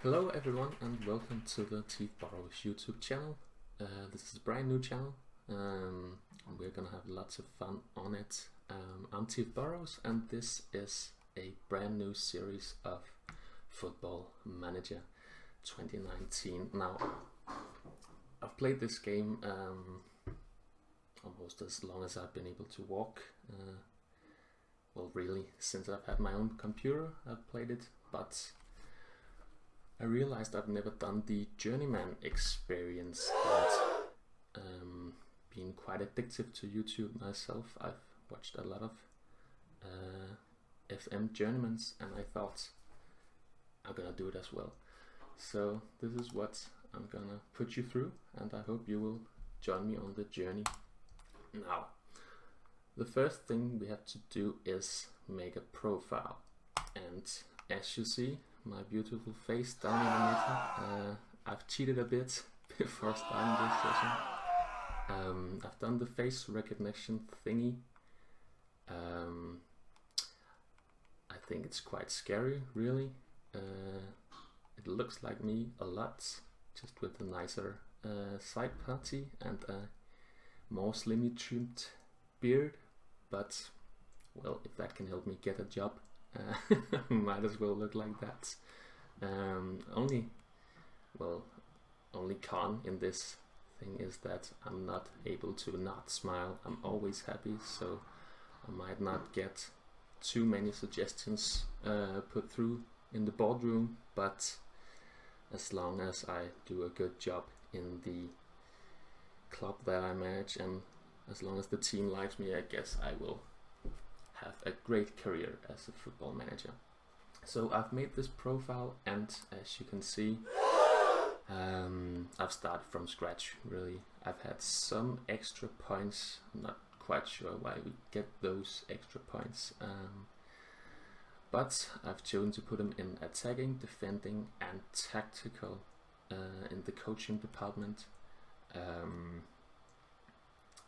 Hello everyone and welcome to the Teeth Burrows YouTube channel. This is a brand new channel. We're gonna have lots of fun on it. I'm Teeth Burrows and this is a brand new series of Football Manager 2019. Now, I've played this game almost as long as I've been able to walk. Well, really, since I've had my own computer, I've played it, but I realized I've never done the Journeyman experience, and being quite addictive to YouTube myself, I've watched a lot of FM Journeymans, and I thought I'm gonna do it as well. So this is what I'm gonna put you through, and I hope you will join me on the journey. Now, the first thing we have to do is make a profile, and as you see, my beautiful face down in the middle. I've cheated a bit before starting this session. I've done the face recognition thingy. I think it's quite scary, really. It looks like me a lot, just with a nicer side party and a more slimly trimmed beard. But, well, if that can help me get a job, might as well look like that. Only con in this thing is that I'm not able to not smile. I'm always happy, so I might not get too many suggestions put through in the boardroom, but as long as I do a good job in the club that I manage, and as long as the team likes me, I guess I will have a great career as a football manager. So I've made this profile, and as you can see, I've started from scratch, really. I've had some extra points. I'm not quite sure why we get those extra points, but I've chosen to put them in attacking, defending and tactical in the coaching department.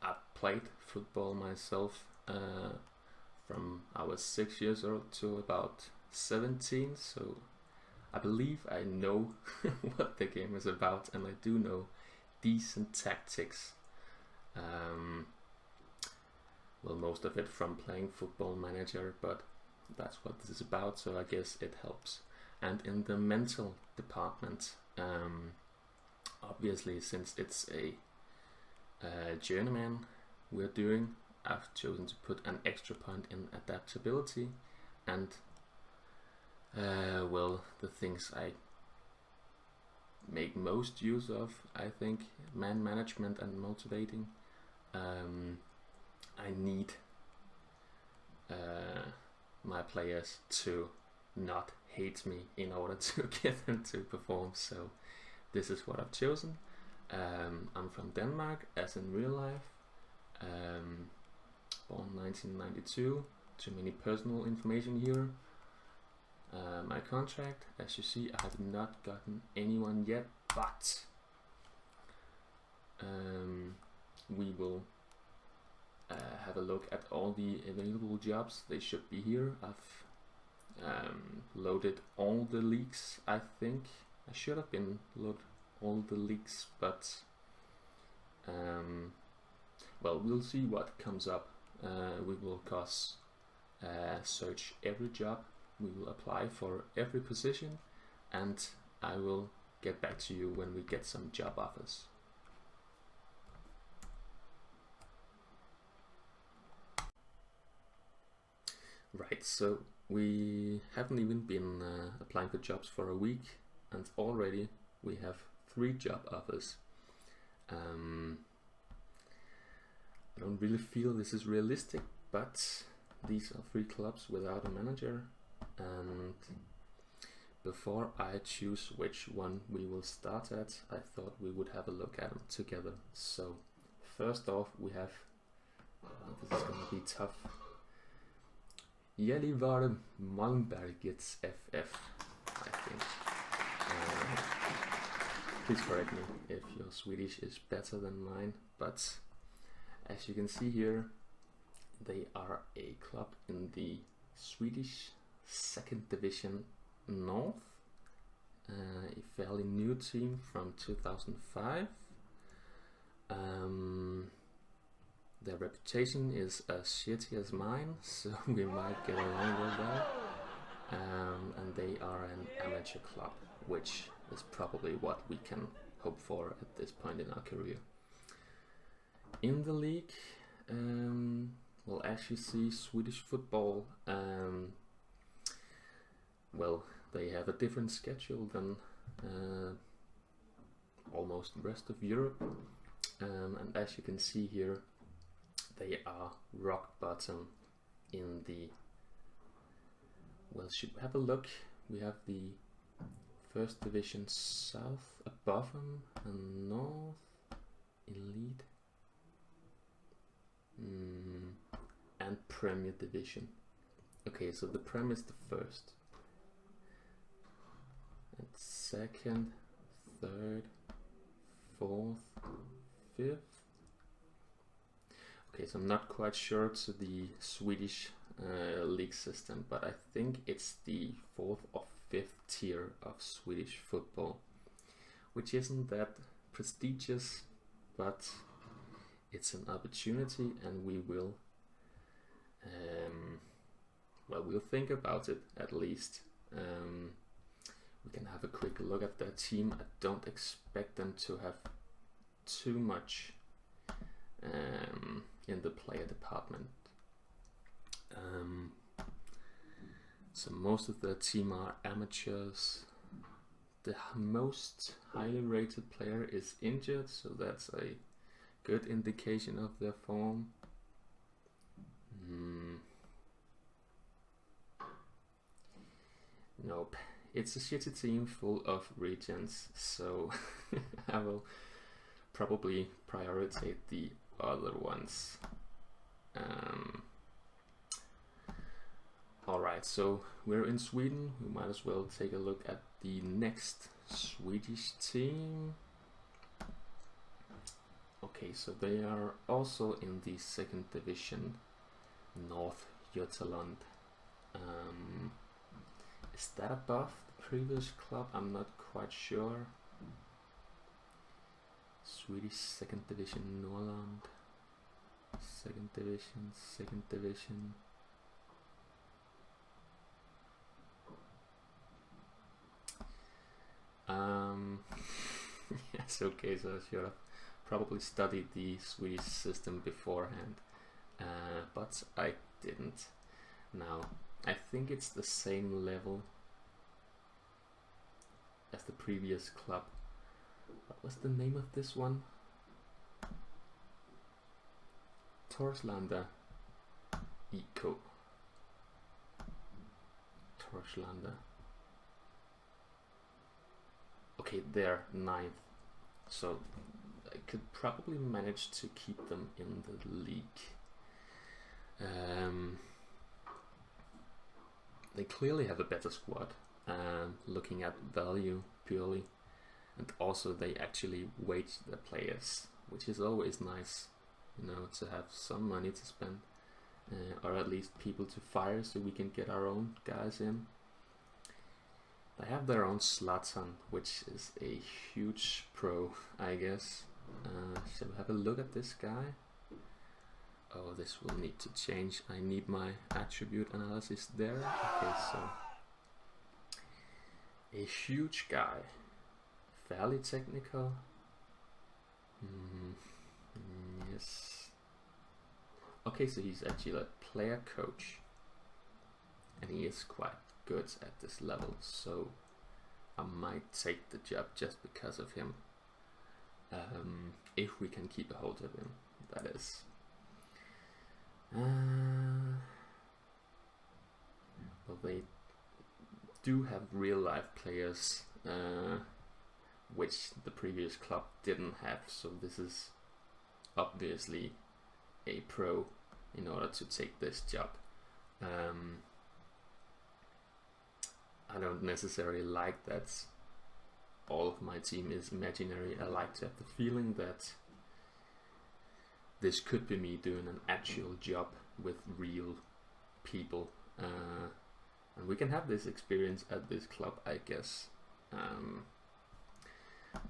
I've played football myself from I was 6 years old to about 17, so I believe I know what the game is about, and I do know decent tactics. Well, most of it from playing Football Manager, but that's what this is about, so I guess it helps. And in the mental department, obviously, since it's a journeyman we're doing, I've chosen to put an extra point in adaptability and well, the things I make most use of, I think, man management and motivating. I need my players to not hate me in order to get them to perform, so this is what I've chosen. I'm from Denmark, as in real life. Born 1992. Too many personal information here. My contract, as you see, I have not gotten anyone yet, but we will have a look at all the available jobs. They should be here. I've loaded all the leagues. I think I should have been loaded all the leagues, but well, we'll see what comes up. We will, of course, search every job. We will apply for every position, and I will get back to you when we get some job offers. Right, so we haven't even been applying for jobs for a week, and already we have 3 job offers. I don't really feel this is realistic, but these are 3 clubs without a manager, and before I choose which one we will start at, I thought we would have a look at them together. So first off, we have, this is gonna be tough, Gällivare Malmbergets FF, I think. Please correct me if your Swedish is better than mine, but as you can see here, they are a club in the Swedish 2nd Division North, a fairly new team from 2005. Their reputation is as shitty as mine, so we might get along with that. And they are an amateur club, which is probably what we can hope for at this point in our career. In the league, we'll actually see Swedish football. Well, they have a different schedule than almost the rest of Europe. And as you can see here, they are rock bottom in the... Well, should we have a look? We have the First Division South above them and North Elite and Premier Division. Okay, so the Premier is the first, and second, third, fourth, fifth. Okay, so I'm not quite sure to the Swedish league system, but I think it's the fourth or fifth tier of Swedish football, which isn't that prestigious, but it's an opportunity, and we will we'll think about it at least. We can have a quick look at their team. I don't expect them to have too much in the player department. So most of the team are amateurs. The most highly rated player is injured, so that's a good indication of their form. Nope, it's a shitty team full of regions, so I will probably prioritize the other ones. Alright, so we're in Sweden. We might as well take a look at the next Swedish team. Okay, so they are also in the second division, North Götaland. Is that above the previous club? I'm not quite sure. Swedish second division, Norrland. Second division, second division. Yes, okay, so I should have probably studied the Swedish system beforehand, but I didn't. Now, I think it's the same level as the previous club. What was the name of this one? Torslanda IK. Torslanda. Okay, they're 9th, so I could probably manage to keep them in the league. They clearly have a better squad, looking at value purely, and also they actually wage their players, which is always nice, you know, to have some money to spend, or at least people to fire so we can get our own guys in. They have their own Zlatan, which is a huge pro, I guess. Shall we have a look at this guy? Oh, this will need to change. I need my attribute analysis there. Okay, so a huge guy, fairly technical. Yes. Okay, so he's actually a player coach, and he is quite good at this level, so I might take the job just because of him, if we can keep a hold of him, that is. Well, they do have real life players, which the previous club didn't have, so this is obviously a pro in order to take this job. I don't necessarily like that all of my team is imaginary. I like to have the feeling that this could be me doing an actual job with real people, and we can have this experience at this club, I guess.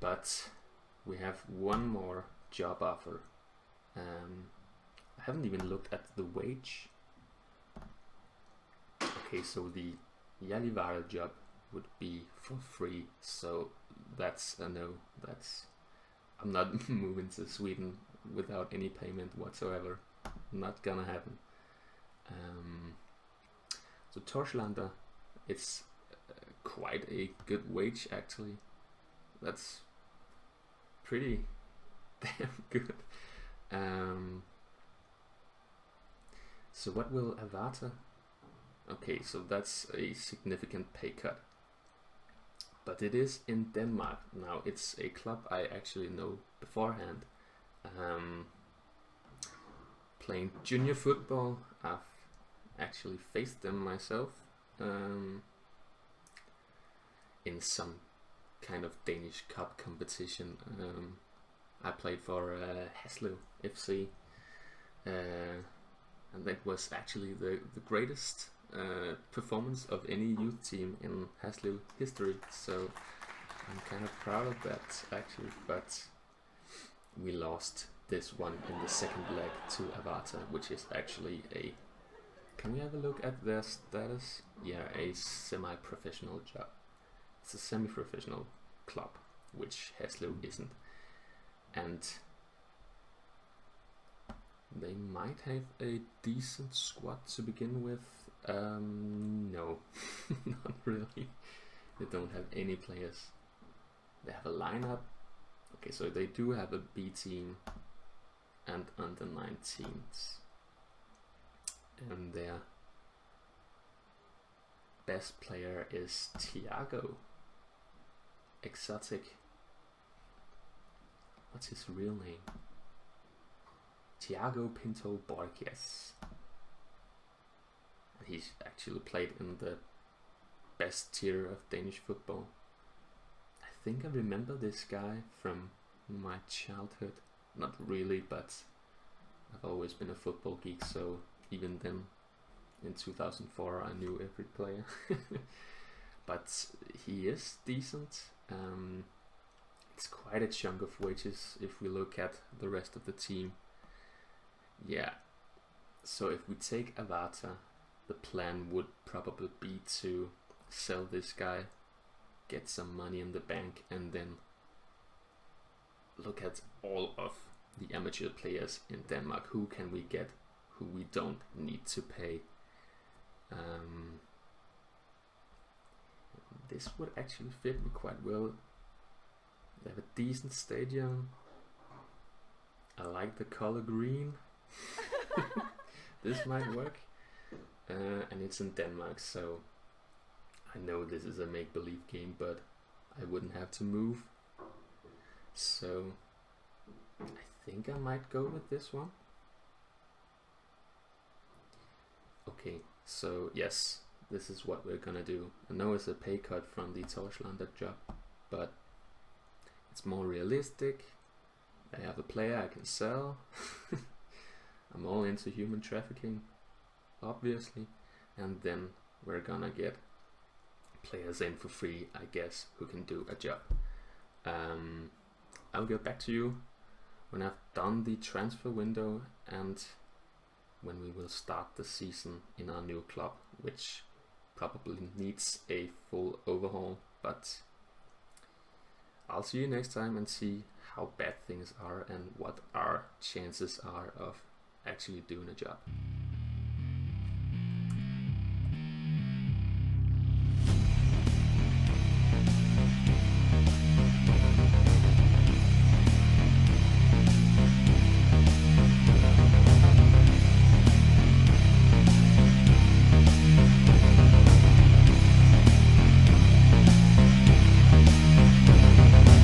But we have one more job offer. I haven't even looked at the wage. Okay, so the Gällivare job would be for free, so that's a no. I'm not moving to Sweden without any payment whatsoever. Not gonna happen. So Torslanda, it's quite a good wage actually. That's pretty damn good. So what will Avata? Okay, so that's a significant pay cut. But it is in Denmark. Now it's a club I actually know beforehand. Playing junior football, I've actually faced them myself in some kind of Danish cup competition. I played for Haslev FC, and that was actually the greatest performance of any youth team in Haslev history, so I'm kind of proud of that actually. But we lost this one in the second leg to Avata, which is actually a, can we have a look at their status? Yeah, a semi-professional job. It's a semi-professional club, which Haslev isn't, and they might have a decent squad to begin with. No, not really. They don't have any players. They have a lineup. Okay, so they do have a B team and under 19s, and their best player is Thiago Exotic. What's his real name? Thiago Pinto Borges. He's actually played in the best tier of Danish football. I think I remember this guy from my childhood. Not really, but I've always been a football geek, so even then, in 2004, I knew every player. But he is decent. It's quite a chunk of wages if we look at the rest of the team. Yeah, so if we take Avata, the plan would probably be to sell this guy, get some money in the bank, and then look at all of the amateur players in Denmark. Who can we get who we don't need to pay? This would actually fit me quite well. They have a decent stadium. I like the color green. This might work. And it's in Denmark, so I know this is a make-believe game, but I wouldn't have to move. So I think I might go with this one. Okay, so yes, this is what we're gonna do. I know it's a pay cut from the Torslanda job, but it's more realistic. I have a player I can sell. I'm all into human trafficking, obviously, and then we're gonna get players in for free, I guess, who can do a job. I'll get back to you when I've done the transfer window and when we will start the season in our new club, which probably needs a full overhaul, but I'll see you next time and see how bad things are and what our chances are of actually doing a job.